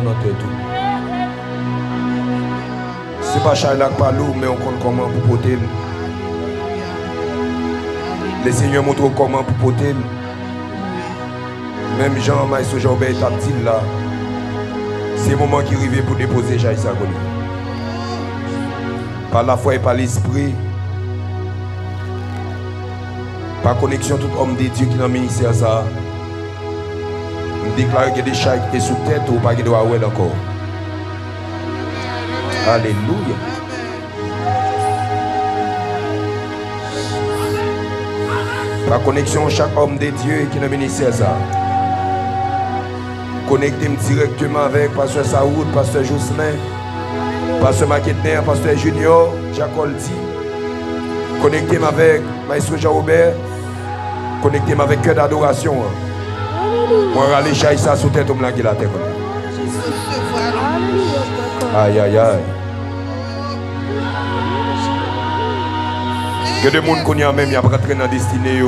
dans notre tête. C'est pas Charles qui parle, mais on compte comment pour porter. Le Seigneur montre comment pour porter. Même Jean, Maïso Jean-Bert est dit là. C'est le moment qui arrive pour déposer Jaïs Sagoni. Par la foi et par l'esprit. Par connexion tout homme de Dieu qui est dans le ministère ça. Je déclare qu'il y a des chats qui sont sous tête ou pas qui doivent avoir encore. Alléluia. Par connexion chaque homme de Dieu qui est dans le ministère ça. Connectez-moi directement avec Pasteur Saoud, Pasteur Jocelyn, Pasteur Maquetner, Pasteur Junior, Jacques Oldi. Connectez-moi avec Maestro Jean-Robert. Connectez-moi avec cœur d'adoration. Moi, je vais aller chercher ça sous tête, qui la tête. Aïe, aïe, aïe. Que de monde qu'on y a même, il y a rentré dans la destinée.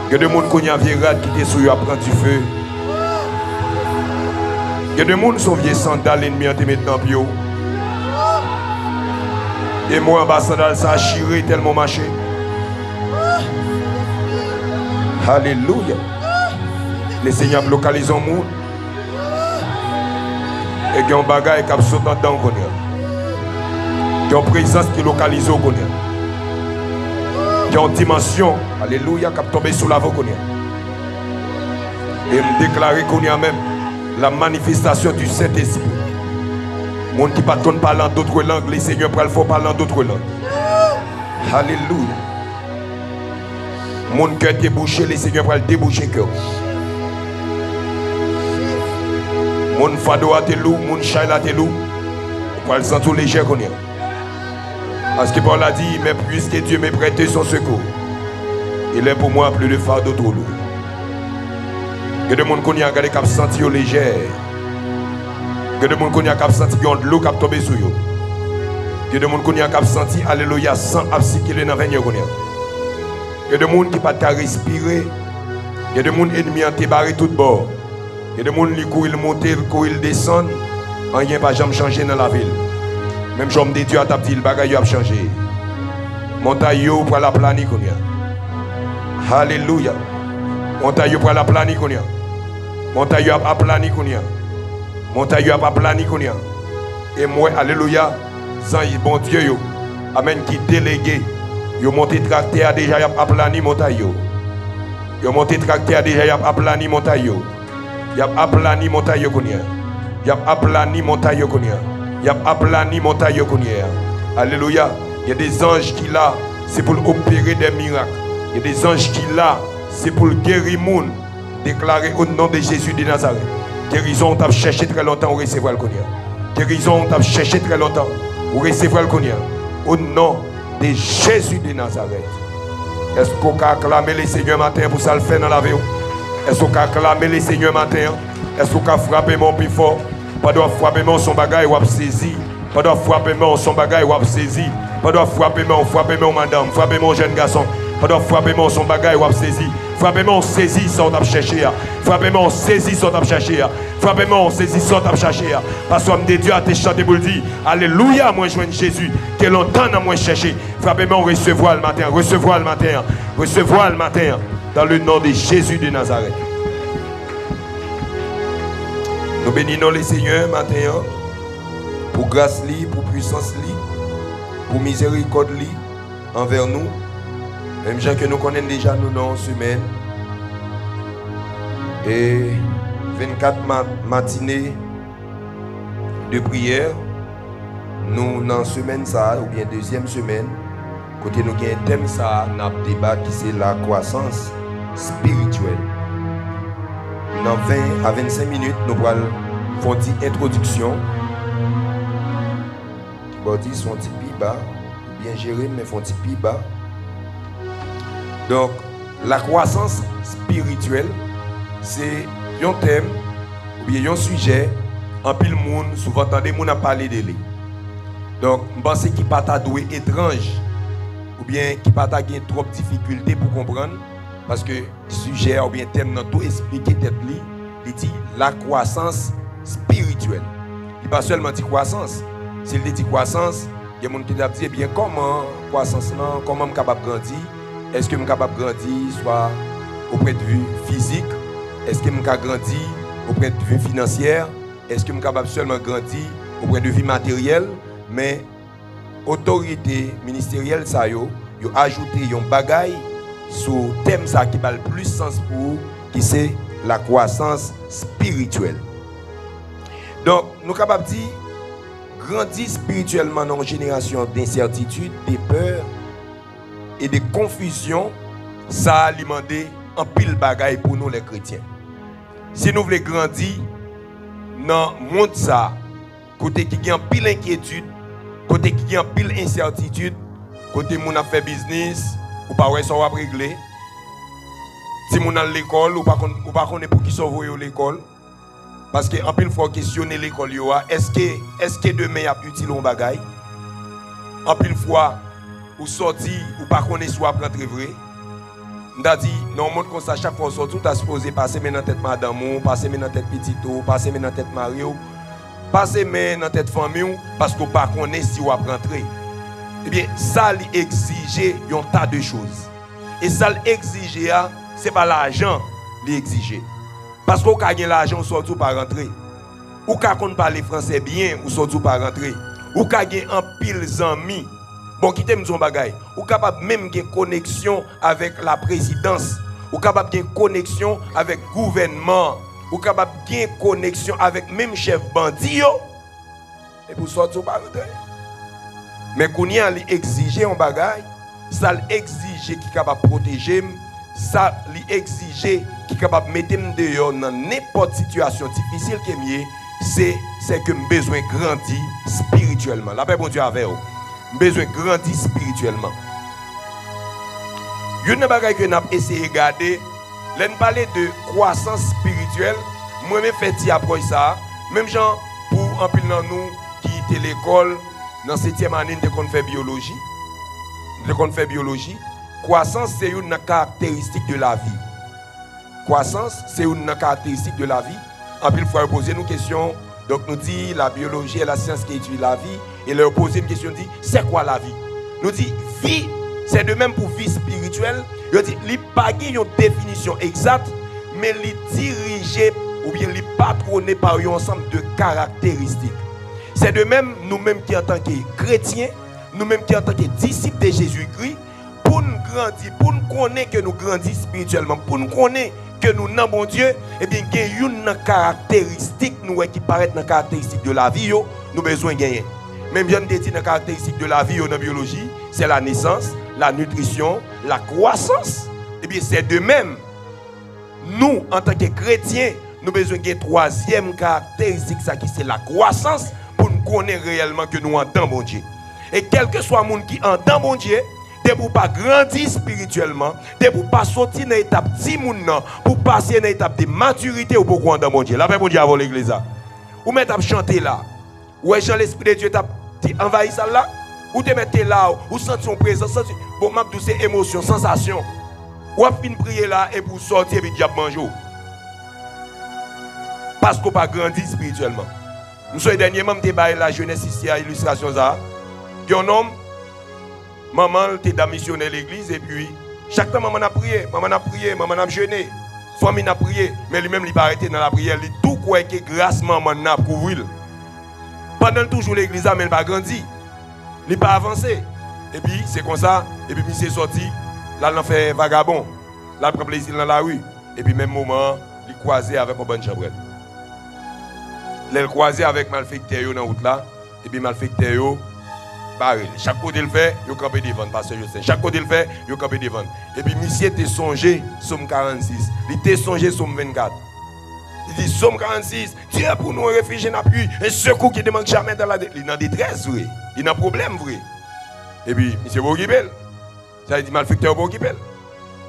Que de monde qu'on y a virade qui était sous à prendre du feu. Que de monde sont vieux sandales ennemis en te mettant bio. Et moi, ambassadeur, ça a chiré tellement marché. Alléluia. Le Seigneur localise le monde. Et qu'il y a un bagage qui a sauté dedans. Il y a une présence qui localise au Konya. Il y a une dimension, alléluia, qui a tombé sous la voie Konya. Et me déclarer qu'on y a même la manifestation du Saint-Esprit. Mon qui ne parle pas d'autres langues, les seigneurs faut parler d'autres langues. Alléluia. Mon cœur est débouché, les seigneurs pour le déboucher cœur. Mon fado a te loup, mon chaïla te loup. Pour le sentir léger qu'on y a. Parce que Paul a dit, mais puisque Dieu m'a prêté son secours, il est pour moi plus de fardeau trop lourd. Que de monde qu'on y a regardé cap senti léger. Que de monde qu'on y a cap senti de l'eau cap tombé sur eux. Que de monde qu'on y a cap senti alléluia sans absiquer dans venir qu'on y a. Que de monde qui pas ta respirer. Que de monde ennemi en te barré tout bord. Que de monde qui courir monter, courir descendre, rien pas jamais changer dans la ville. Même j'homme de Dieu a tapé le bagage a changé. Montagne pour la planie qu'on y a. Alléluia. Montagne pour la planie qu'on y a. Montagne a planie qu'on y a. Montagne a planie qu'on y a. Et moi, alléluia, sans bon Dieu yo. Amen qui délégué. Yo monté tracteur déjà y a planie montagne yo. Yo monté tracteur déjà y a planie montagne yo. Y a planie montagne qu'on y a. Y a planie montagne qu'on y a. Il y a aplani montagne qu'on y a. Alléluia. Il y a des anges qui là, c'est pour opérer des miracles. Il y a des anges qui là, c'est pour guérir le monde. Déclarer au nom de Jésus de Nazareth. Guérison, on t'a cherché très longtemps, on recevra le Konya. Guérison, on t'a cherché très longtemps, on recevra le Konya. Au nom de Jésus de Nazareth. Est-ce qu'on peut acclamer le Seigneur matin pour ça le faire dans la vie? Est-ce qu'on peut acclamer le Seigneur matin? Est-ce qu'on peut frapper mon plus fort? Pas de frapper son bagage ou saisi. Pas de frapper son bagage ou saisi. Pas de frapper madame, frapper mon jeune garçon. Pas de frapper son bagage ou saisi. Frapper saisi sans t'a chercher. Frapper saisi sans t'a chercher. Frapper saisi sans t'a chercher. Parce que de Dieu a te chanté pour le dire alléluia, moi je joins Jésus. Que longtemps à moi chercher. Frapper recevoir le matin, recevoir le matin, recevoir le matin dans le nom de Jésus de Nazareth. Nous bénissons les seigneurs matin pour grâce li, pour puissance li, pour miséricorde li envers nous. Même gens que nous connaissons déjà nous dans semaine. Et 24 matinées de prière. Nous dans semaine ça, ou bien deuxième semaine, côté nous avons un thème ça, nous avons débat qui c'est la croissance spirituelle. Dans 20 à 25 minutes, nous allons faire une introduction. Bon, ils sont un petit peu bas, bien géré, mais font un petit peu bas. Donc, la croissance spirituelle, c'est un thème, ou bien un sujet, en pile monde, souvent entendez moun a parler de lui. Donc, je pense qu'il n'y a pas doué étrange, ou bien qu'il n'y a pas trop de difficultés pour comprendre. Parce que le sujet ou bien thème n'a tout expliqué tête li, il dit la croissance spirituelle. Il pas seulement dit croissance. S'il dit croissance, il y a des gens qui disent, eh bien, comment croissance, non, comment je suis capable de grandir? Est-ce que je suis capable de grandir, soit auprès de vue physique? Est-ce que je suis capable de grandir auprès de vue financière? Est-ce que je suis capable seulement de grandir auprès de vue matérielle? Mais autorité ministérielle, ça y a ajouté un bagage sur le thème ça qui a le plus sens pour vous, qui c'est la croissance spirituelle. Donc, nous sommes capables de dire, grandir spirituellement dans une génération d'incertitude, de peur et de confusion, ça a alimenté un pile bagaille pour nous les chrétiens. Si nous voulons grandir dans le monde, ça, côté qui a un pile inquiétude, côté qui a un pile incertitude, côté où on a fait business, ou pas ouais ça va régler. Si on a l'école, ou pas connaît pour qui sauver l'école. Parce que en pile fois questionner l'école, est-ce que demain il y a utile un bagage? En pile fois ou sorti ou pas connaître soit rentrer vrai. On dit non monde comme ça chaque fois sorti tout a supposé passer dans tête madame ou passer dans tête petito, passer dans tête Mario, passer dans tête famille parce qu'on pas connaît si on va rentrer. Eh bien ça lui exige un tas de choses. Et ça l'exige c'est pas l'argent lui exige. Parce qu'on a l'argent, on sort tout par rentrer. Ou qu'on parle français bien, on sort tout par rentrer. Ou qu'on a un pile d'amis. Bon, qui t'aime son bagage. Ou capable même de connexion avec la présidence. Ou capable de connexion avec le gouvernement. Ou capable de connexion avec même chef bandit. Et pour sortir par rentrer. Mais qu'on y a exigé un bagage, ça l'exige qui est capable de protéger. Ça lui exige qui est capable de mettre dehors dans n'importe situation difficile que c'est que j'ai besoin de grandir spirituellement. La paix bon Dieu avec vous. J'ai besoin de grandir spirituellement. Une chose que nous avons essayé de regarder, là nous parler de croissance spirituelle, moi-même fait approche ça, même gens pour un peu dans nous qui étaient l'école dans 7e année de faire biologie. De faire biologie. Croissance, c'est une caractéristique de la vie. Croissance, c'est une caractéristique de la vie. En plus, il faut poser une question. Donc, nous dit la biologie et la science qui étudie la vie. Et leur poser une question, dit, c'est quoi la vie? Nous dit, vie, c'est de même pour vie spirituelle. Il dit, il n'y a pas une définition exacte, mais il est dirigé ou bien il est patronné par un ensemble de caractéristiques. C'est de même, nous-mêmes qui en tant que chrétiens, nous-mêmes qui en tant que disciples de Jésus-Christ, pour nous grandir, pour nous connaître que nous grandissons spirituellement, pour nous connaître que nous n'avons bon Dieu, eh bien, il y a une caractéristique qui paraît dans la caractéristique de la vie, nous avons besoin de gagner. Même si on dit dans la caractéristique de la vie dans la biologie, c'est la naissance, la nutrition, la croissance. Eh bien, c'est de même. Nous, en tant que chrétiens, nous avons besoin d'une troisième caractéristique, qui c'est la croissance, pour nous connaître réellement que nous entendons bon Dieu. Et quel que soit le monde qui entend bon Dieu, de pour pas grandir spirituellement, de pour pas sortir dans l'étape petit monde pour passer dans l'étape de maturité ou pour dans mon Dieu. La paix bon Dieu avant l'église là. Ou mettre à chanter là. Ou est l'esprit de Dieu t'a envahi ça là, ou te mettre là, ou sentir son présence, bon m'a douce émotion, sensation. Ou à fin prier là et pour sortir et diable manger. Parce qu'on pas grandi spirituellement. Nous sommes dernièrement m'te bailler la jeunesse ici à illustration ça. Un homme maman était missionner l'église et puis chaque temps maman a prié, maman a jeûné, famille a prié, mais lui-même il pas arrêté dans la prière, il tout quoi que grâce maman n'a couvrir. Pendant toujours l'église mais il pas grandi. Il pas avancé. Et puis c'est comme ça et puis il s'est sorti, là il fait vagabond. Là il prend plaisir dans la rue et puis même moment, il croisé avec un bon chambrel. Il croisé avec malfecteur dans la route là et puis malfecteur chaque côté le fait, il campé devant, parce que je sais. Chaque côté le fait, il campé devant. Et puis, monsieur était songé, Somme 46. Il était songé, Somme 24. Il dit, Somme 46, Dieu pour nous réfugier n'appuie, un secours qui ne manque jamais dans la détresse. Il est en détresse, vrai. Il a un problème, vrai. Et puis, monsieur Boguibel, ça veut dire malfecteur Boguibel.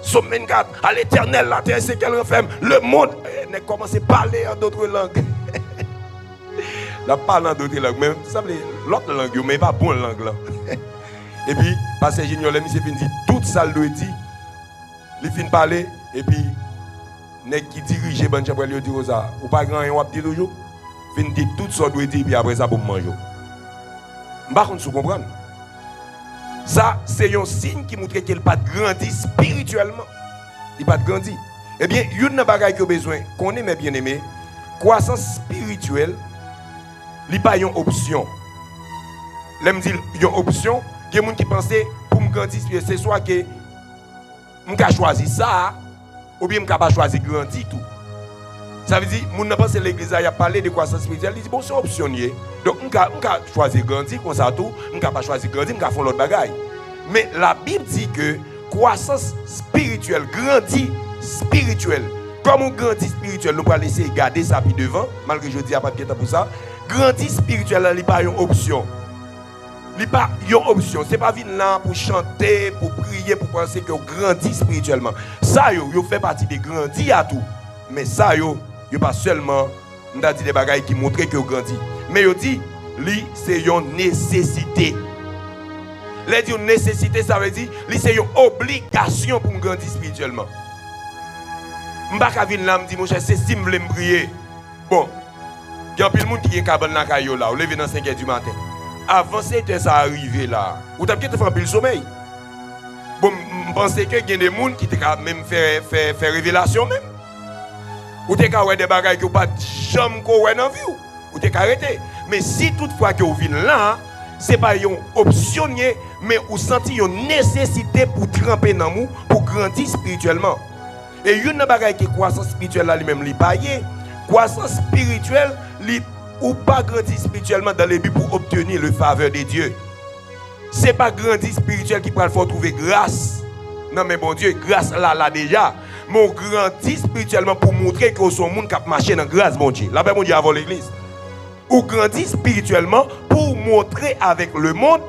Somme 24, à l'éternel, la terre, c'est qu'elle referme. Le monde, il a commencé à parler en d'autres langues. La parle en d'autres langues, mais l'autre langue, mais pas bonne langue là. Et puis, parce que Junior, il dit, tout ça le dit, il finit de parler, et puis, nèg qui dirige ban chambre lui dire ça, ou pas grand rien ou dire toujours, fin dit tout ça doit dire puis après ça pour manger. M'pa contre sou comprendre. Ça c'est un signe qui montre qu'il pas grandi spirituellement. Il pas grandi. Eh bien, une bagaille qui a besoin qu'on aime bien aimé, croissance spirituelle, il pas une option. L'aime dire une option, il y a des gens qui pensent pour me grandir c'est soit que je choisir ça ou bien je pas choisir grandir tout. Ça veut dire mon ne pense l'église a parlé de croissance spirituelle, il dit bon c'est optionnier. Donc je choisir grandir comme ça tout, je pas choisir grandir, je faire l'autre bagaille. Mais la Bible dit que croissance spirituelle, grandit spirituelle. Comme on grandit spirituel, nous allons laisser garder ça puis devant, malgré que je dis à pas de temps pour ça. Grandit spirituel, il n'y a pas une option. Il n'y a pas une option. Ce n'est pas venir là pour chanter, pour prier, pour penser que vous grandissez spirituellement. Ça, vous fait partie des grandis à tout. Mais ça, vous pas seulement dit des bagailles qui montrent que vous grandissez. Mais vous dit, c'est une nécessité. Les dire nécessité, ça veut dire c'est une obligation pour grandir spirituellement. Je ne vais pas venir là me dire, mon cher, c'est si je veux me prier. Bon, il y a plein de monde qui est cabane dans la caillou là, ou levé dans 5h du matin. Avant c'était ça arrivé là. Ou t'as peut-être fait un peu le sommeil. Bon, je pense que il y a des gens qui t'ont même fait révélation même. Ou t'es qu'à des bagages qui n'ont pas de chambre qu'on voit dans la vie. Ou t'es qu'à arrêter. Mais si toutefois que vous venez là, ce n'est pas une option, mais vous sentez une nécessité pour tremper dans vous, pour grandir spirituellement. Et une bagaille qui est croissance spirituelle là lui-même li paye. Croissance spirituelle ou pas grandir spirituellement dans le but pour obtenir le faveur de Dieu. C'est pas grandir spirituel qui peut faut trouver grâce. Non mais bon Dieu, grâce là déjà. Mais on grandit spirituellement pour montrer que son monde qui marche dans grâce bon Dieu. Là ben mon Dieu avant l'église. Ou grandit spirituellement pour montrer avec le monde,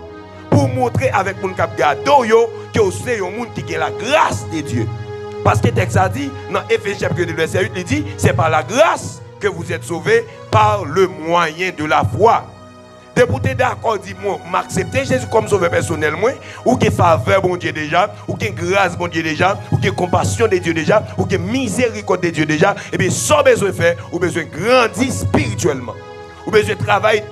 pour montrer avec mon cap gado yo que c'est un monde qui a la grâce de Dieu. Parce que le texte a dit, dans Éphésiens chapitre 2, verset 8, il dit, c'est par la grâce que vous êtes sauvés par le moyen de la foi. De pour être d'accord, dis-moi, m'accepter Jésus comme sauveur personnel, ou que faveur bon Dieu déjà, ou que grâce bon Dieu déjà, ou que compassion de Dieu déjà, ou que miséricorde de Dieu déjà, et bien sans besoin de faire, ou besoin de grandir spirituellement. Ou besoin de travailler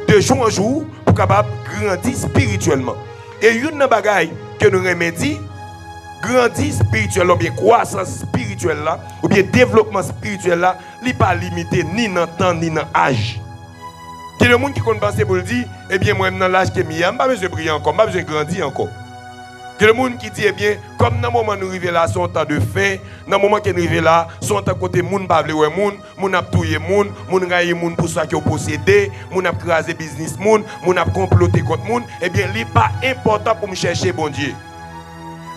de jour en jour pour capable grandir spirituellement. Et une bagaille que nous remédions, grandir spirituellement, ou bien croissance spirituelle là, ou bien développement spirituel là, il n'est pas limité ni dans le temps ni dans l'âge. Il y a des gens qui pensent pour le dire, eh bien, moi, dans l'âge que je n'ai pas besoin de briller encore, je n'ai pas besoin de grandir encore. Il y a des gens qui disent, eh bien, comme dans le moment où nous arrivons là, son temps de faim, dans le moment où nous arrivons là, son temps côté moun pas vle moun a touyer moun gagne moun pour ça qui ont possédé, moun a crasé business moun a comploté contre moun, eh bien, il n'est pas important pour me chercher bon Dieu.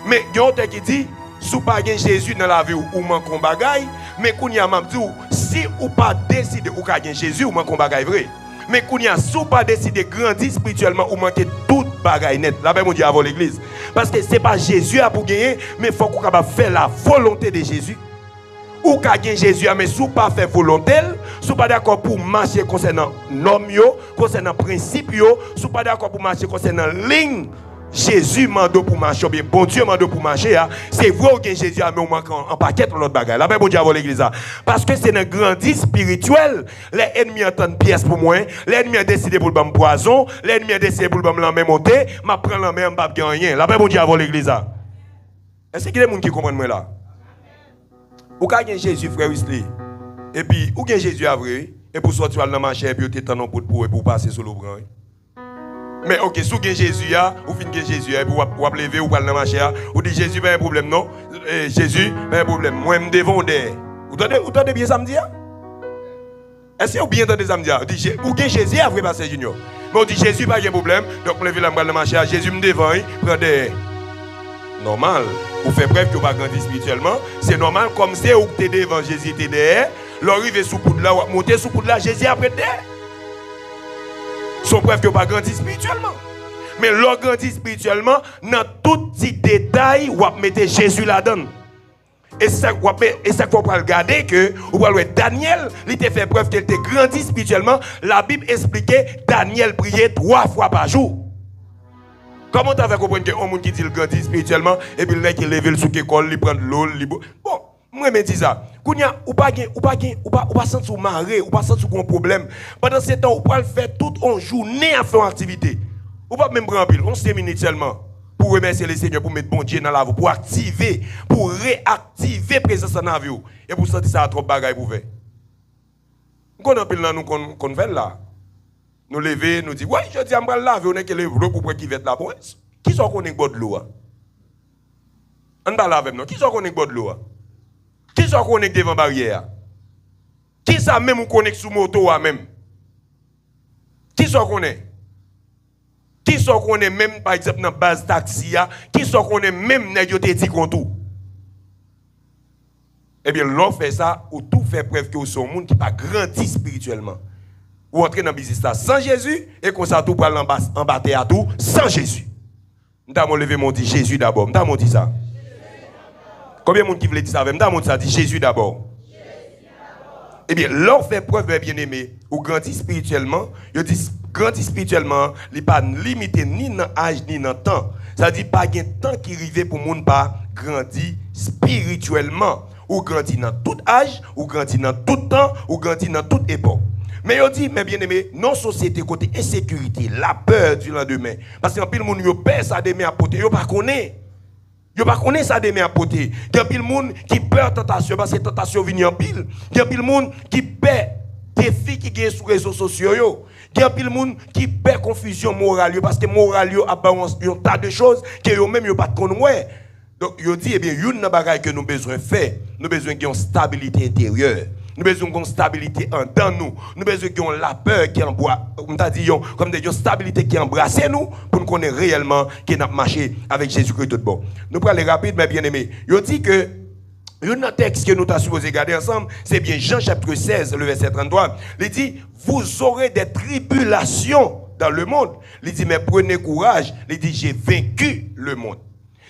Mais il y a d'autres qui disent, si vous n'avez pas Jésus dans la vie, ou manque un bagaille, mais quand il y a si vous pas décidé ou pas Jésus, ou manque un bagaille vrai. Mais quand il y a si vous pas décidé de grandir spirituellement, ou manquer tout bagaille net. Là, mon Dieu avant l'église. Parce que ce n'est pas Jésus à pour gagner, mais il faut qu'on capable faire la volonté de Jésus. Ou qu'à gagner Jésus, mais si vous pas faire volonté, si vous pas d'accord pour marcher concernant l'homme, concernant principe, si vous pas d'accord pour marcher concernant ligne. Jésus m'a donné pour marcher, bien bon Dieu m'a donné pour marcher. C'est vrai que Jésus a mis en paquet dans l'autre bagage. Là, bon Dieu avant l'église. Parce que c'est un grandi spirituel. Les ennemis entendent pièce pour moi. Les ennemis ont décidé pour le bam poison. Les ennemis ont décidé pour le bam l'en monter. Ma prend l'en même pas rien. Là, bon Dieu avant l'église. Est-ce qu'il y a des gens qui comprennent moi là? Ou quand il Jésus frère Wesley. Et puis ou quand Jésus a vrai et pour sortir dans la marché et puis tu t'en pour passer sur le bras. Mais ok, si vous avez Jésus, vous finissez Jésus, vous vous lever, vous parlez dans la marché, vous dites Jésus, pas un problème, non? Jésus, pas un problème. Moi, je me dévendais. Vous entendez bien ça me dire? Est-ce que vous bien entendez ça me dire? Vous avez Jésus, après passer Junior. Mais on dit Jésus, pas un problème. Donc, je me lève dans la marché, Jésus me dévend, prenez. Normal. Vous faites preuve que vous n'avez pas grandi spirituellement. C'est normal, comme c'est où vous êtes devant Jésus, vous êtes derrière. L'arrivée sous poudre là, vous montez sous poudre là, Jésus après derrière. Sont preuves que vous n'avez pas grandi spirituellement. Mais l'on grandit spirituellement, dans tout petit détail, vous mettez Jésus là-dedans. Et ça qu'il faut regarder que, vous voyez, Daniel, il t'a fait preuve qu'il était grandi spirituellement. La Bible expliquait Daniel priait 3 fois par jour. Comment tu as compris qu'un monde qui dit le grandit spirituellement et puis le mec qui lève le sous l'école, il prend l'eau, il bon, moi me dis ça. Kounya ou pas sentir marrer, ou pas sentir un problème. Pendant ce temps, ou pas le faire toute une journée à faire une activité. Ou pas même prendre pile, 11 minutes seulement pour remercier le Seigneur, pour mettre bon Dieu dans la vie, pour activer, pour réactiver la présence dans la vie. Et pour sentir ça trop bagaille pour faire. Nous avons pile nous qu'on fait là. Nous lever, nous dire, ouais, je dis, on va laver, on est que le l'eau pour qui va être là. Qui sont qu'on est de l'eau? On va laver, non? Qui sont qu'on est de l'eau? Qui sont qu'on est devant barrière? Qui sont même qu'on est sous moto même? Qui sont qu'on est? Qui sont qu'on est même, par exemple, dans la base taxi? Qui sont qu'on est même dans le dit tout? Eh bien, l'on fait ça, ou tout fait preuve que vous êtes un monde qui n'a pas grandi spirituellement. Ou entrer dans le business là sans Jésus, et qu'on s'en tout pour en battre à tout sans Jésus. Nous avons levé mon dit Jésus d'abord. Nous avons dit ça. Combien de monde qui voulait dire ça avec moi? Nous avons dit ça, dit Jésus d'abord. Eh bien, l'on fait preuve, bien aimé, ou grandit spirituellement, il dit grandit spirituellement, il n'est pas limité ni dans l'âge ni dans le temps. Ça dit pas de temps qui arrive pour monde pas grandir spirituellement. Ou grandir dans tout âge, ou grandir dans tout temps, ou grandir dans toute époque. Mais il dit, mais bien aimé, non société côté insécurité, la peur du lendemain. Parce que pile monde yo peur ça demain à porter, yo pas connaît. Yo pas connaît ça demain à porter. Il y a pile monde qui peur tentation parce que tentation vient en pile. Il y a pile monde qui peur défi qui gagne sur les réseaux sociaux yo. Il y a pile monde qui peur confusion morale parce que morale yo a un tas de choses que yo même yo pas connaît. Donc yo dit eh bien une bagaille que nous besoin faire, nous besoin d'une stabilité intérieure. Nous avons besoin d'une stabilité dans nous. Nous avons besoin de la peur qui embrasse, comme une stabilité qui embrasse nous pour nous connaître réellement qui n'a marché avec Jésus-Christ tout bon. Nous prenons les rapides, mais bien aimés. Il dit que, un texte que nous avons supposé garder ensemble, c'est bien Jean chapitre 16, le verset 33. Il dit, vous aurez des tribulations dans le monde. Il dit, mais prenez courage. Il dit, j'ai vaincu le monde.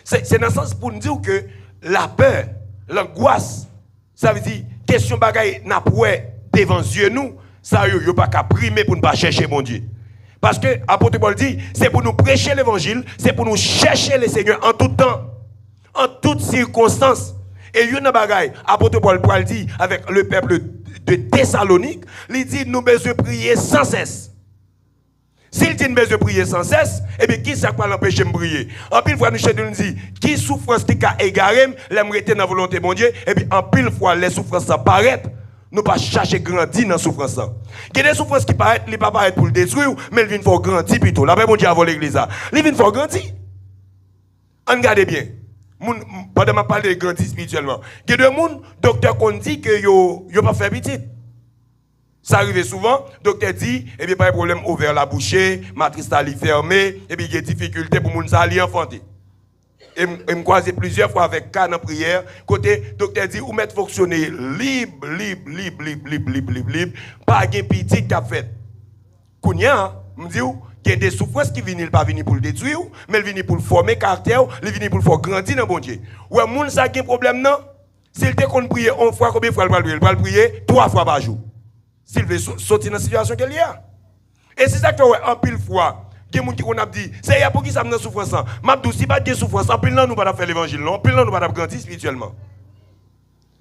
C'est dans le sens pour nous dire que la peur, l'angoisse, ça veut dire, question bagaille n'a pas devant yeux nous, ça yo pas qu'à primer pour ne pas chercher mon Dieu. Parce que apôtre Paul dit, c'est pour nous prêcher l'évangile, c'est pour nous chercher le Seigneur en tout temps, en toutes circonstances. Et une bagaille, apôtre Paul dit avec le peuple de Thessalonique, il dit nous besoin prier sans cesse. S'il dit nous besoin prier sans cesse, et bien qui ça va l'empêcher de prier? En pile fois nous dit qui souffrance qui a égaré, l'aimerait dans la volonté de mon Dieu, et bien en pile fois les souffrances apparaissent, nous pas chercher grandir dans la souffrance. Il y a des souffrances qui paraissent, ils ne pas paraître pour le détruire, mais ils viennent pour grandir plutôt. La même mon Dieu avant l'église. Ils viennent pour grandir. Regardez bien. Pendant que je parle de grandir spirituellement, il y a des gens, docteur, qui dit que yo pas fait petit. Ça arrive souvent, le docteur dit, eh bien, pas de problème, ouvert la bouchée, matrice est fermée, et puis il y a des difficultés pour les gens à enfanter. Et je me croise plusieurs fois avec cas dans prière, côté, le docteur dit, ou mettre fonctionner libre, pas de petit qui a fait. Kounia, je me dis, il y a des souffrances qui viennent pas venir pour le détruire, mais elles viennent pour le former caractère, elles viennent pour le faire grandir dans bon Dieu. Ou un monde ça a un problème non? S'il te qu'on prie une fois, combien de fois il va prier 3 fois par jour. S'il veut sortir dans la situation qu'il y a. Et c'est ça que en pile fois, il y a des gens qui ont dit, c'est pour qui ça me souffrance. Mabdou, si pas de souffrance, en pile là nous pas faire l'évangile, en pile là nous pas grandir spirituellement.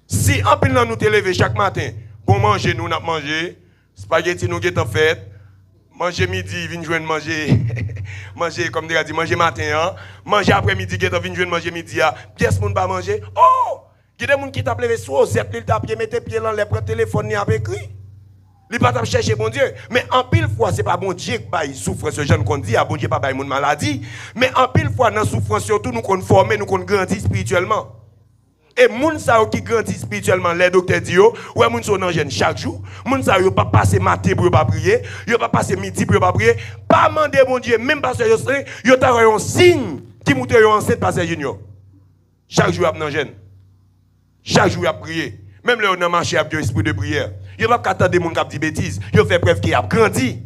Si en pile là nous te lever chaque matin, pour manger, nous n'a mangé, spaghetti nous qui en fait, manger midi, vinn joindre manger, manger comme dit manger matin, hein? Manger après-midi, qui vinn joindre manger midi, pièce moun pas manger. Oh, il y a des gens qui t'a levé sur zep, il t'a pied mettre pied dans les prendre téléphone ni avec écrit. Il pas chercher bon Dieu, mais en pile fois c'est pas bon Dieu qui baille souffrance ce jeune qu'on dit, bon Dieu pas baille mon maladie, mais en pile fois dans souffrance surtout nous qu'on former, nous qu'on grandit spirituellement. Et moun sa qui grandit spirituellement, les docteurs disent ouais moun sont dans jeune chaque jour, moun sa yo pas passer matin pour pas prier, yo pas passer midi pour pas prier, pas demander bon Dieu même parce que yo t'a un signe qui montre yo enceinte pasteur junior. Chaque jour dans jeune. Chaque jour a prier. Même là on a marché avec esprit de prière. Yo pas attendre des gens qui dit bêtises, yo fait preuve qu'il a grandi.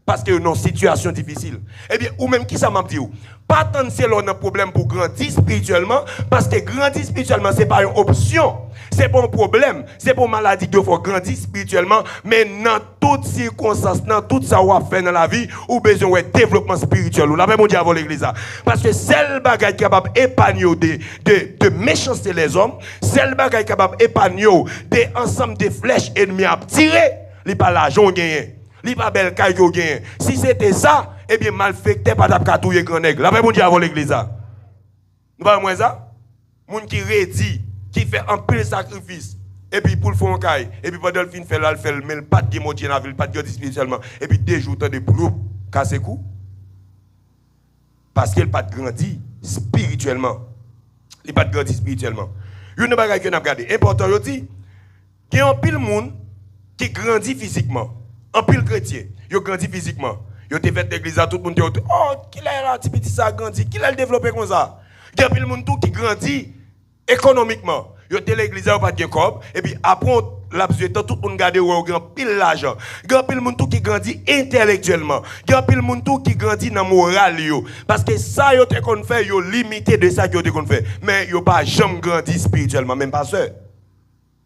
Parce que dans une situation difficile. Eh bien, ou même qui ça m'a dit, pas attendre c'est là un problème pour grandir spirituellement, parce que grandir spirituellement, ce n'est pas une option. c'est pas un problème, c'est pas une maladie qu'il faut grandir spirituellement, mais dans toutes circonstances, dans tout ça qu'on fait dans la vie, ou besoin de développement spirituel. Ou la même on dit avant l'église. Parce que celle bagaille capable d'épargner de méchanceté les hommes, celle bagaille capable d'épargner des ensemble de flèches ennemies à tirer, il pas l'argent gagné, il pas belle caille gagné. Si c'était ça, eh bien malfecté pas d'apcatouiller grand nègre. La même on dit avant l'église. Nous pas moins ça? Moun qui rédit, qui fait un peu de sacrifice, et puis pour le fond caille, et puis pendant le fin fait là, il fait mais pas de moitié dans la ville, pas de spirituellement, et puis des jours de boulot, casse cou. Parce qu'il pas de grandi spirituellement. Il pas de grandi spirituellement. Une bagaille que nous avons regardé, important je dis, qu'il y a un pile monde qui grandit physiquement. Un pile chrétien, il grandit physiquement. Il te fait l'église à tout le monde, oh, qui l'a là, petit ça grandi, qui l'a développé comme ça. Il y a le monde qui grandit économiquement. Il y a l'église pas de corps et puis après laps de temps tout le monde garde au grand pile l'argent. Il y a le monde qui grandit intellectuellement. Il y a le monde qui grandit dans moral parce que ça yo te qu'on fait yo limité de ça que yo te qu'on fait mais yo pas jamais grandi spirituellement même pasteur.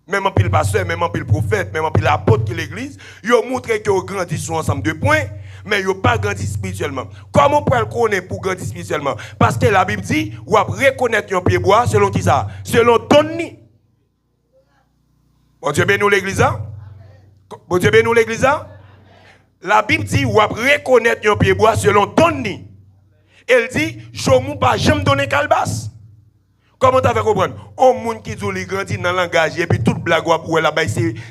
Même en pile pasteur, même en pile prophète, même en pile apôtre qui l'église, yo montre que yo grandi sur ensemble de points. Mais ils n'ont pas grandi spirituellement. Comment on peut le connaître pour grandir spirituellement? Parce que la Bible dit, ou à reconnaître un pied bois selon qui ça? Selon Tony. Bon Dieu bénis l'église. Bon Dieu bénis l'église. La Bible dit, ou à reconnaître un pied bois selon Tony. Elle dit, je ne pas jamais donner calbas. Comment tu as fait comprendre? Un monde qui dit, grandit dans le langage, et puis toute blague,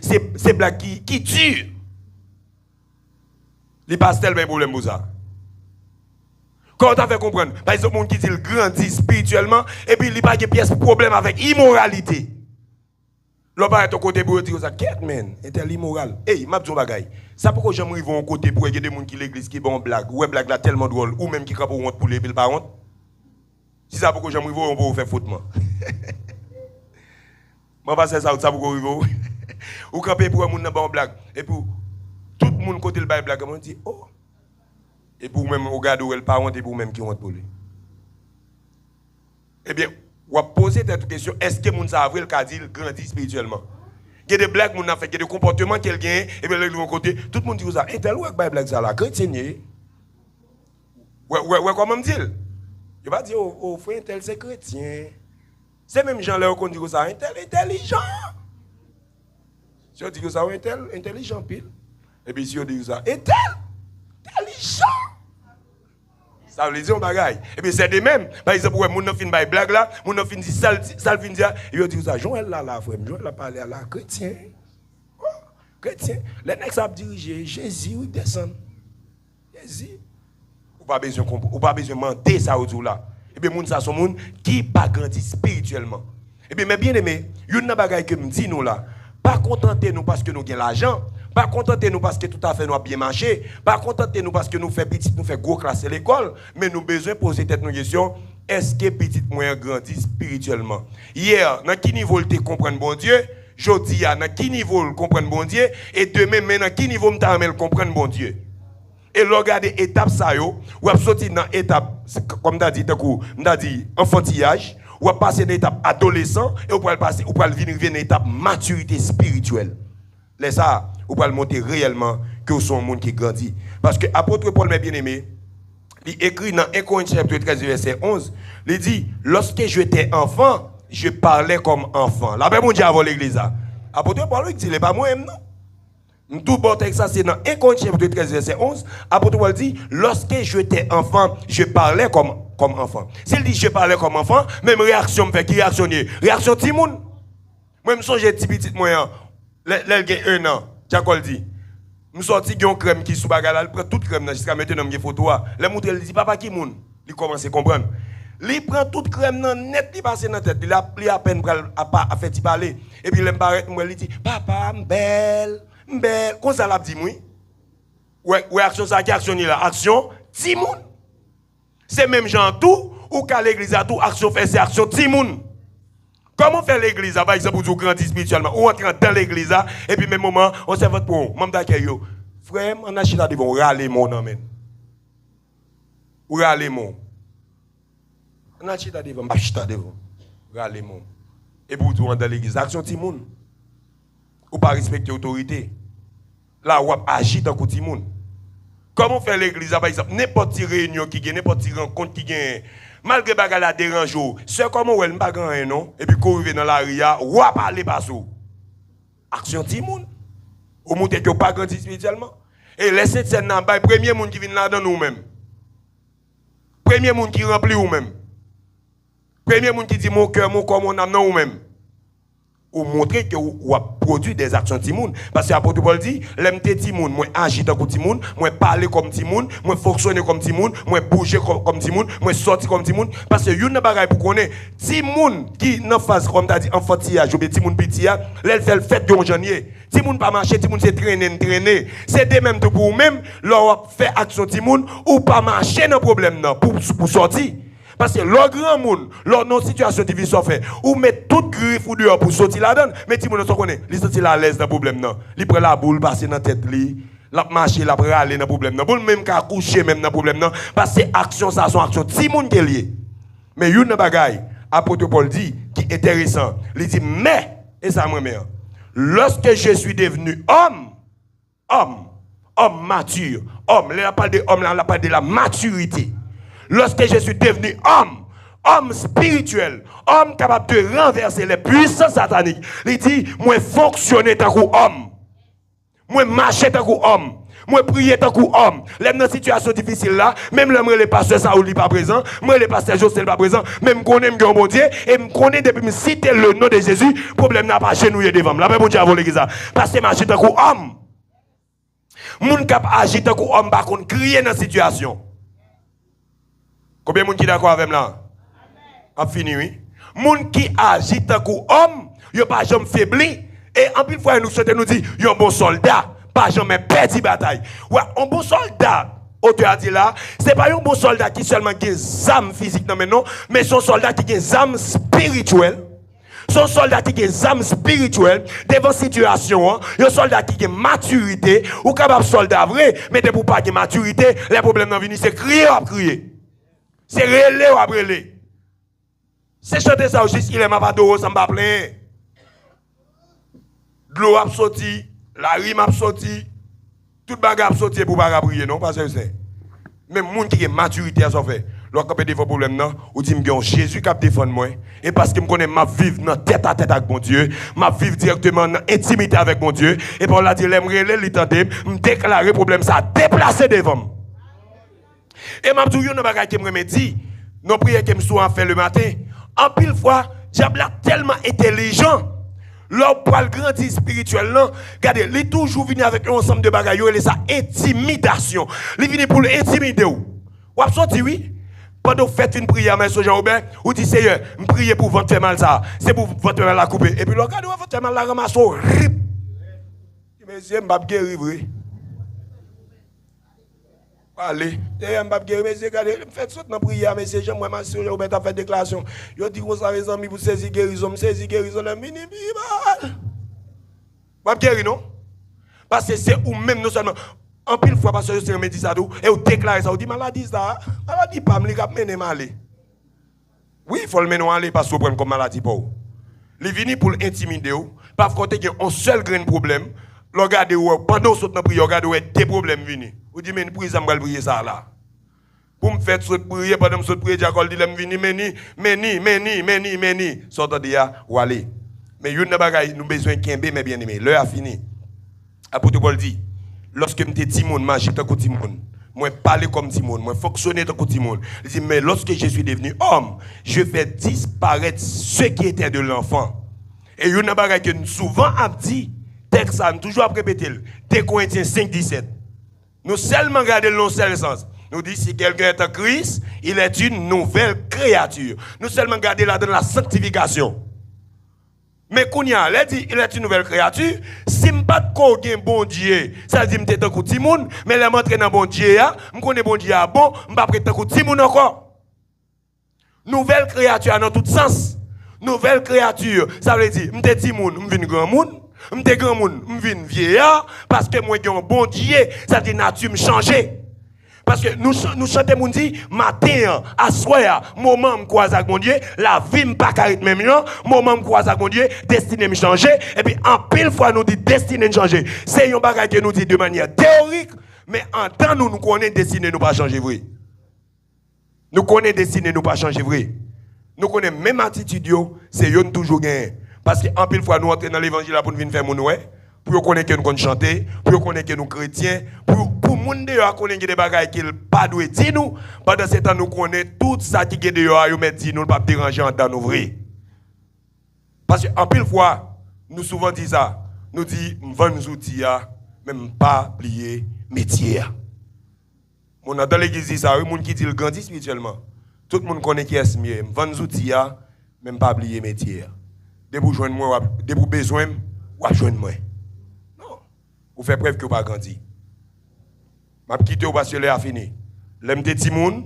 c'est blague qui tue. Il n'y a pas tellement de problème pour ça. Comment tu as fait comprendre? Par exemple, les gens qui disent grandit spirituellement et puis il n'y a pas de pièce problème avec immoralité. L'on va être au côté pour dire ça. Qu'est-ce que c'est immoral? Hey, m'a dit un bagay. Ça pourquoi j'aimerais vont au côté pour aider des gens qui l'église qui bon blague. Ouais, blague là tellement drôle. Ou même qui crapent honte pour les billes par honte. Si ça pourquoi j'aimerais vont pour faire foutre moi. Moi pas ça ça pourquoi vous. Ou camper pour un monde bon blague. Et puis tout le monde côté le bail blague, on dit oh. Et pour même regarder où elle pas honte et pour même qui honte pour lui. Eh bien, on va poser cette question, est-ce que moun sa vrai le dit grandit spirituellement? Il y a des blagues moun a fait, il y a des comportements qu'elle gagne et bien de l'autre côté, tout le monde dit ça, et tel ou bail blague ça là, chrétien. Ouais comment me dire? Il va dire oh frère tel c'est chrétien. C'est même gens là qu'on dit ça, un tel intelligent. Si on dit que ça un tel intelligent pile. Et puis si on dit ça, et tel intelligent. Ça veut dire un bagaille. Et puis c'est de même. Par exemple, mon fin by blague là, mon fin dit sale fin dire, il dit ça, Joël là, frère, Joël a parlé à la chrétien. Oh, chrétien. Les next a dirigé, Jésus, il descend. Jésus. Ou pas besoin de mentir ça autour là. Et bien, moun ça sont moun qui pas grandi spirituellement. Et bien, mais bien aimé, il y a une bagaille que me dit nous là, pas contenter nous parce que nous avons l'argent. Pas contenter nous parce que tout à fait nous a bien marché. Pas contenter nous parce que nous faisons petit, nous faisons gros classe à l'école. Mais nous avons besoin de poser cette question. Est-ce que petit moyen grandit spirituellement? Hier, dans quel niveau tu comprends bon Dieu? Jeudi, dans quel niveau tu comprends bon Dieu? Et demain, dans quel niveau tu comprendre bon Dieu? Et regardez l'étape ça, ou à sortir dans l'étape, comme tu as dit, enfantillage, ou à passer dans l'étape adolescent, et ou à passer, ou à venir dans l'étape maturité spirituelle. Les ça, ou pas le monter réellement que vous sont un monde qui grandit. Parce que l'apôtre Paul, mes bien-aimés, il écrit dans 1 Corinthiens chapitre 13, verset 11, il dit, lorsque j'étais enfant, je parlais comme enfant. La Bible dit avant l'église. L'apôtre Paul, il dit, c'est pas moi-même, non? Tout bon texte, ça c'est dans 1 Corinthiens chapitre 13, verset 11, l'apôtre Paul dit, lorsque j'étais enfant, je parlais comme enfant. S'il dit, je parlais comme enfant, même réaction me fait qui réactionner? Réaction Timoun. Moi, je me songe petit moyen. L'elle a 1 an, Jacques dit. Je sorti une crème qui sous bagarre, elle prend toute crème jusqu'à maintenant dans photo. La montre elle dit papa qui moun, il commence à comprendre. Il prend toute crème net, il passe dans la tête, il a à peine à faire parler et puis il me paraît il dit papa belle, comme ça l'a dit moi. Ouais action ça qui action là, action Timoun. C'est même gens tout ou qu'à l'église à tout action fait c'est action Timoun. Comment faire l'église, par exemple, pour grandir spirituellement, ou entrer dans l'église, et puis même moment, on se vote pour même d'accueil. Frère, on a chita devant, râler mon amen. Ou râler mon. On a chita devant, chita devant, râler mon. Et pour tout dans l'église, action Timoun. Ou pas respecter l'autorité. Là, on agit dans le Timoun. Comment faire l'église, par exemple, n'importe quelle réunion qui gagne, n'importe quelle rencontre qui gagne, malgré que la dérange, c'est comment on ne pas gagner, non? Et puis quand on dans la ria, on va parler pas ça. Action Timoun. Ou monter que pas grandi spirituellement. Et laissez cette scène, le premier monde qui vient là dans nous-mêmes. Premier monde qui remplit nous-mêmes. Premier monde qui dit mon cœur, mon corps, mon âme, non nous-mêmes. Ou montrer que vous produit des actions Timoun. Parce que l'apôtre Paul dit, l'aime Timoun, moi agir comme Timoun, moi parler comme Timoun, moi fonctionner comme Timoun, moi bouger comme Timoun, moi sortir comme Timoun. Parce que une bagaille pour connaître Timoun qui n'a phase comme t'as dit enfantillage ou Timoun petit, elle fait le fait de janvier. Timoun pas marcher, Timoun c'est traîner. C'est de même pour vous-même, leur fait action Timoun ou pas marcher dans problème pour sortir. Parce que le grand monde, leur situation difficile fait, ou met toute griffe ou dehors pour sortir là-dedans, mais si on connaît, il sortit à l'aise dans le problème. Il prend la boule, passer dans la tête, la marcher, la aller dans le problème. Boule même qu'à coucher même dans le problème. Parce que action, ça sont actions. Si monde qui est lié. Mais il y a une bagaille, apôtre Paul dit, qui est intéressant. Il dit, mais, et ça me met, lorsque je suis devenu homme mature, homme, là, on parle de homme, là, on parle de la maturité. Lorsque je suis devenu homme spirituel, homme capable de renverser les puissances sataniques, il dit, moi fonctionner tant qu'homme, moi marcher tant qu'homme, moi prier tant qu'homme. Là, dans une situation difficile là, même le pasteur Saouli pas présent, moi le pasteur Josel pas présent, même connais mon bon Dieu, et me connais depuis me citer le nom de Jésus, problème n'a pas genouillé devant. Là, même bon Dieu a volé ça. Parce que marcher tant qu'homme. Moun cap agir tant qu'homme, par contre, crier dans la situation. Combien de gens qui sont d'accord avec moi? A fini, oui. Moun qui agit tant qu'homme, yo pas jamais faibli. Et en plus fois nous souhaitons nous dire, yo un bon soldat, pas jamais perdu bataille. Ouais, un bon soldat, auteur a dit là, c'est pas un bon soldat qui seulement a des âmes physiques non, mais son soldat qui a des âmes spirituelles. Son soldat qui a des âmes spirituelles devant situation, un soldat qui a maturité, ou capable soldat vrai, mais de pour pas de maturité, les problèmes n'ont venu, c'est crier ou crier. C'est relais ou relais. C'est chanter ça juste, il est ma vadoro, ça m'a plein. De l'eau a sorti, la rime a sorti, toute bagarre a sorti pour pas prier, non? Parce que c'est. Même les gens qui ont maturité à ça fait. Lorsqu'on peut défendre problème, non? Ou dit que Jésus qui a défendu moi. Et parce que je connais ma vivre dans tête à tête avec mon Dieu, ma vivre directement dans intimité avec mon Dieu. Et pour la dire, j'aimerais l'étendre, me déclarer problème, ça déplacer devant. Et m'a dit, une bagaille qui me dit, nos prières que me souvent fait le matin, en pile fois, diable a tellement intelligent. L'homme pour le grandir spirituellement, regardez, il est toujours venu avec un ensemble de bagailles, il est sa intimidation. Il vient pour l'intimider. Ou sorti, oui. Pendant que vous faites une prière, mais Jean-Aubin, vous dites, Seigneur, je prie pour votre faire mal ça. C'est pour votre mal la couper. Et puis, regardez, votre faire mal la ramasser. Monsieur, je ne vais pas guérir, oui. Allez, je ne vais pas guérir, monsieur, faites ça dans la prière, monsieur, j'aimerais ma soeur, je vais faire déclaration. Je dis que vous avez des amis pour saisir guérison, le minimum. Je ne vais pas guérir, non? Parce que c'est ou même, non seulement. En pile fois, parce que je me dis ça, et vous déclarez ça, vous dites, maladie ça, maladie pas, je vais mener malé. Oui, il faut le mener aller parce que vous prenez comme maladie pour vous. Il vient pour l'intimider, parce qu'il y a un seul grain de problème. Regardez, pendant que vous priez, regardez, des problèmes viennent. Vous dites, mais pour ça, je vais prier ça là. Pour me faire prier, pendant que je prie, je dis, meni. Sortez de là, ou allez. Mais il y a une bagaille, nous avons besoin de mais bien aimé. L'heure a fini. Apôtre Paul dit, lorsque je suis Timon, je suis Timon. Moi, parler comme Timon, moi, fonctionner comme Timon. Il dit, mais lorsque je suis devenu homme, je fais disparaître ce qui était de l'enfant. Et il y a une bagaille que souvent a dit, texte ça, toujours à répéter, 2 Corinthiens 5, 17. Nous seulement regardons le seul sens. Nous disons, si quelqu'un est en Christ, il est une nouvelle créature. Nous seulement regardons là dans la sanctification. Mais Kounia, il est une nouvelle créature. Si je ne pas de bon Dieu, ça dit que je suis un petit monde, mais je m'entraîne dans bon Dieu, je connais bon Dieu bon, je ne pas prêter un petit monde encore. Nouvelle créature dans tout sens. Nouvelle créature, ça veut dire, je suis un petit monde, je suis un grand monde. Je suis un grand monde, je suis un vieillard, parce que moi, j'ai un bon Dieu, ça dit nature me changer. Parce que nous chantons, nous disons, matin, à soir, moment me croise avec mon Dieu, la vie me pas carré même moment me croise avec mon Dieu, destinée me changer. Et puis, en pile fois, nous disons destinée me changer. C'est un bagage que nous dit de manière théorique, mais en temps, nous connaissons destinée nous pas changer vrai. Nous connaissons destinée nous pas changer vrai. Nous connaissons même attitude, c'est yon toujours gagné. Parce qu'en pile fois, nous entrons dans l'évangile pour nous venir faire mon ouais. Pour qu'on ait que nous chanter, pour qu'on ait que nous chrétiens, pour moun dehors qu'on ait des bagages qu'il pas doit dire nous, pendant ce temps nous connaissons tout ça qui est dehors, yo met dit nous pas déranger en temps nous vrai. Parce que en pile fois, nous souvent dit ça, nous dit vendre outils même pas oublier métier. Mon dans l'église dit ça, moun qui dit le grandit spirituellement. Tout le monde connaît qui est mieux, vendre outils même pas oublier métier. Dès pour joindre moi, dès pour besoin ou joindre moi. Vous faites preuve que vous n'avez pas grandi. Je vais quitter parce que l'heure a fini. L'aime des petits monde,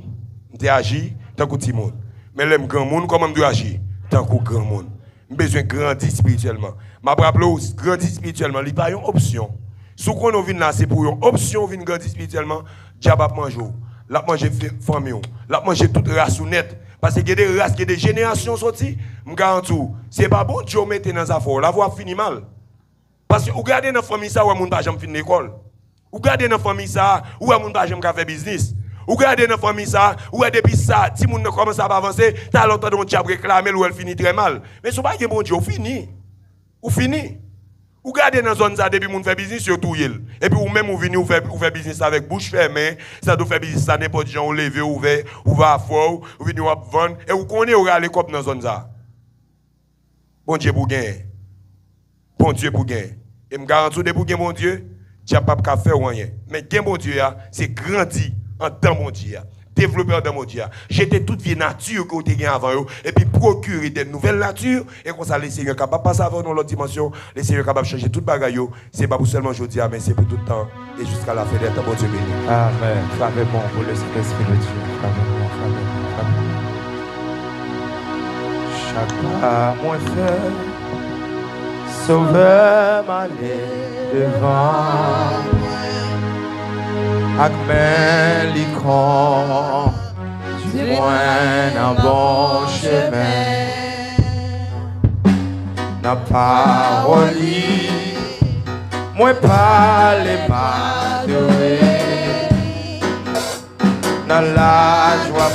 je agi tant que petit monde. Mais l'aime grand monde, comment je dois agir tant que grand monde. J'ai besoin de grandir spirituellement. Je vais rappeler grandir spirituellement, il n'y a pas une option. Si on vient là, c'est pour une option, de grandir spirituellement, diable a mangé. La manger famille, la manger toute race nette. Parce qu'il y a des races, il y a des générations sorties. Je garantis, ce n'est pas bon Dieu mettre dans sa force. La voix finit mal. Parce que vous regardez dans la famille ça, où vous n'avez pas fini l'école. Vous regardez dans la famille ça, où vous n'avez pas fait business. Vous regardez dans la famille ça, où depuis ça, si vous ne commencez pas à avancer, tu as longtemps de diable réclamer ou elle finit très mal. Mais ce n'est pas que bon Dieu, vous finissez. Vous finissez. Vous regardez dans la zone ça, depuis que vous faites business, surtout il. Et puis vous-même, vous venez, vous faites business avec bouche fermée, ça doit faire business, ça n'importe qui, vous levez, ouvert, vous va à fort, vous venez, vous vendre, et vous connaissez, vous allez comme dans la zone ça. Bon Dieu pour gagner. Bon Dieu pour gagner. Et je garantis que pour gagner mon Dieu, tu n'as pas faire rien. Mais gagner mon Dieu, c'est grandir dans mon Dieu. Développer dans mon Dieu. Jeter toute vie nature que vous avez avant et puis procurer de nouvelles natures. Et comme ça, les Seigneurs sont capables de passer avant dans l'autre dimension. Les Seigneurs sont capables de changer toute bagaille. Ce n'est pas pour seulement aujourd'hui, mais c'est pour tout le temps. Et jusqu'à la fin de temps, mon Dieu béni. Amen. Favez-moi pour le Saint-Esprit de Dieu. Favez-moi, favez-moi, favez-moi. Chaque pas, mon frère. Sauveur m'aller devant avec mes licons du moins un bon chemin n'a parole moi pas les m'adorer dans la joie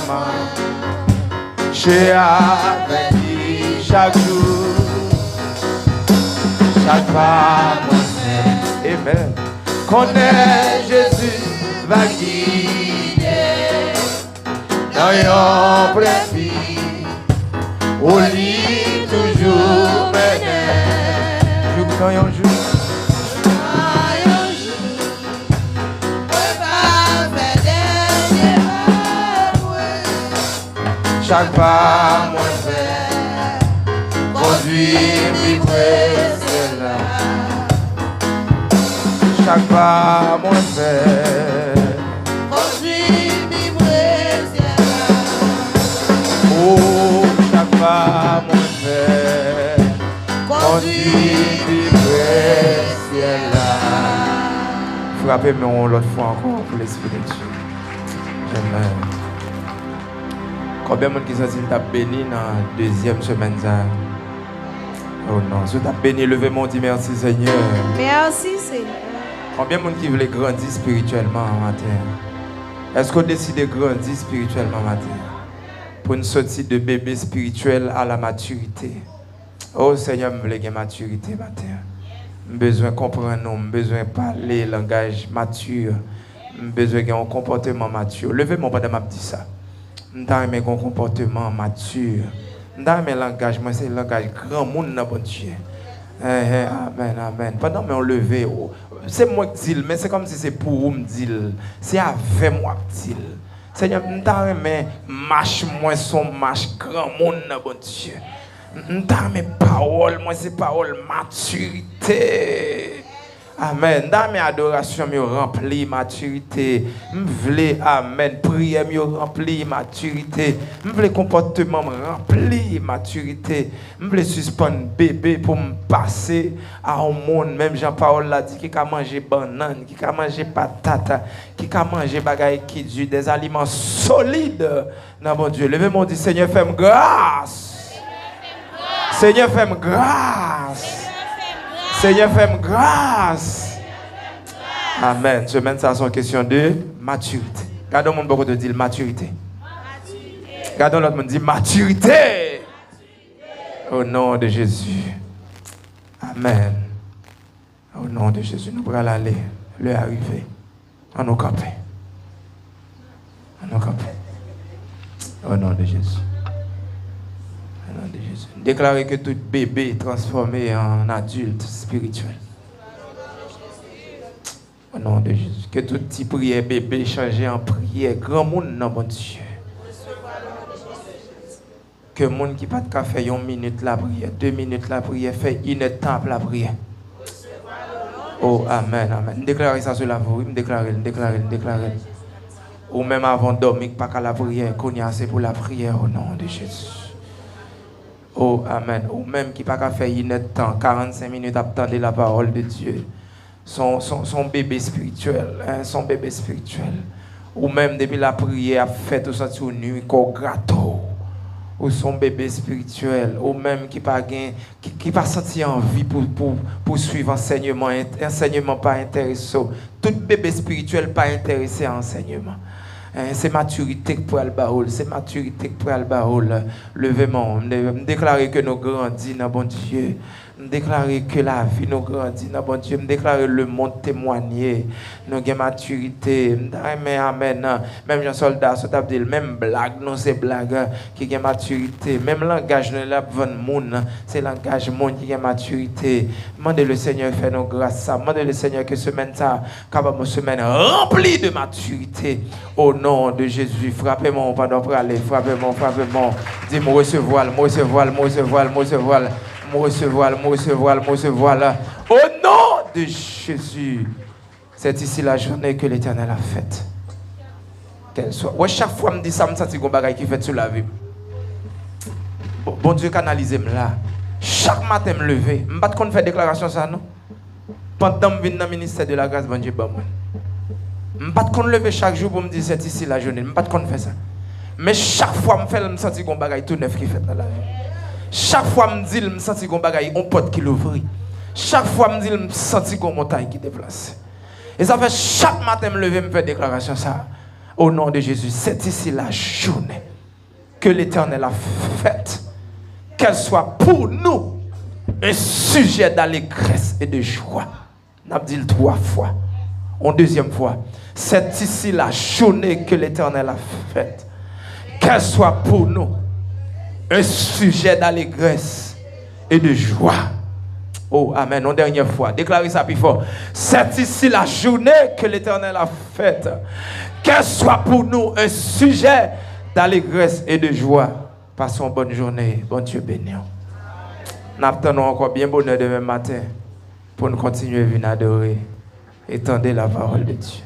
j'ai avec lui chaque jour. Chaque pas, moi c'est, amen. Connais Jésus va guider dans yon plein vie, au lit toujours mener. Jour quand yon jour, chaque pas, moi c'est, conduire mes frères. Chaque pas, mon frère, conduis mes oh, chaque pas, mon frère, conduis mes frappez-moi l'autre fois encore pour l'Esprit de Dieu. Amen. Combien de monde qui sont t'a béni dans la deuxième semaine? Oh non, je t'ai béni, levez-moi, dit merci Seigneur. Merci Seigneur. Combien de monde qui veut grandir spirituellement matin? Est-ce qu'on décide de grandir spirituellement matin? Pour une sortie de bébé spirituel à la maturité. Oh Seigneur, je veux une maturité matin. J'ai besoin de comprendre, j'ai besoin de parler langage mature. J'ai besoin d'un comportement mature. Levez-moi pendant que je dis ça. J'ai un comportement mature. Dans mes langages, moi c'est le langage grand monde dans bon Dieu. Amen, amen. Pendant que on levé, c'est moi qui dis, mais c'est comme si c'est pour vous me dire. C'est avec moi qui dis. Seigneur, dans mes marches, moi son marche grand monde dans bon Dieu. Dans mes paroles, moi c'est parole maturité. Amen. Dans mes adorations, me rempli maturité. M'vle, amen. Prière, me rempli maturité. M'vle comportement, me rempli maturité. M'vle suspendre bébé pour me passer à un monde. Même Jean-Paul l'a dit, qui a mangé banane, qui a mangé patate, qui a mangé bagaille qui dure, des aliments solides. Non, mon Dieu, levez-moi, dit Seigneur, fais-moi grâce. Seigneur, fais-moi grâce. Seigneur, fais-moi grâce. Amen. Semaine, ça, c'est une question de maturité. Regardons mon beaucoup de dire maturité. Regardons l'autre monde dit maturité. Au nom de Jésus. Amen. Au nom de Jésus, nous pourrons aller, le arriver. On nous camper. On nous camper. Au nom de Jésus. Au nom de Jésus. Déclarer que tout bébé est transformé en adulte spirituel. Au nom de Jésus. Que tout petit prière bébé change en prière. Grand monde dans mon Dieu. Que le monde qui n'a pas de faire 1 minute la prière, 2 minutes la prière, fait 1 heure de temps la prière. Oh, amen, amen. Déclarez ça sur la voix. Déclarez. Ou même avant de dormir, pas qu'à la prière, qu'on y a assez pour la prière au nom de Jésus. Oh, amen. Ou même qui pas qu'à faire 1 heure de temps, 45 minutes à attendre la parole de Dieu. Son bébé spirituel, hein, son bébé spirituel. Ou même depuis la prière, a fait tout ça sur nuit, qu'on gâteau. Ou son bébé spirituel, ou même qui pas senti envie pour suivre enseignement pas intéressant. Tout bébé spirituel pas intéressé à enseignement. C'est maturité pour le baoul, c'est maturité pour le baoul. Levez-moi, déclarer que nous grandissons dans bon Dieu. Déclarer que la vie nous grandit dans bon Dieu. Déclarer le monde témoigner. Nous avons maturité. Amen, amen. Même les soldats, même blague, non c'est blague qui a maturité. Même langage de la monde, c'est langage monde qui a maturité. Demandez le Seigneur fait nos grâces. Demandez le Seigneur que semaine ça, capable une semaine remplie de maturité. Au nom de Jésus, frappez-moi, pardon pour aller, frappez-moi. Dis-moi recevoir. Me recevoir là. Au nom de Jésus. C'est ici la journée que l'Éternel a faite. Qu'elle soit. Ouais, chaque fois je me dis ça, je me sens que bagaille qui fait sur la vie. Bon Dieu canalisez-moi là. Chaque matin me lever, je ne pas faire déclaration ça non. Pendant que je viens dans le ministère de la grâce, bon Dieu bon moi. Je ne pas me lever chaque jour pour me dire c'est ici la journée, je ne pas faire ça. Mais chaque fois je me sens que bagaille tout neuf qui fait dans la vie. Chaque fois, je me dis, je me sens qu'on bagaille, on porte qui l'ouvre. Chaque fois, je me dis, je me sens qu'on montagne qui déplace. Et ça fait chaque matin, je me lever, je me fais déclaration ça. Au nom de Jésus, c'est ici la journée que l'Éternel a faite. Qu'elle soit pour nous un sujet d'allégresse et de joie. On a dit 3 fois. En 2e fois, c'est ici la journée que l'Éternel a faite. Qu'elle soit pour nous un sujet d'allégresse et de joie. Oh, amen. Une dernière fois. Déclarez ça plus fort. C'est ici la journée que l'Éternel a faite. Qu'elle soit pour nous un sujet d'allégresse et de joie. Passons une bonne journée. Bon Dieu béni. Nous attendons encore bien bonheur demain matin pour nous continuer à venir adorer et tendre la parole de Dieu.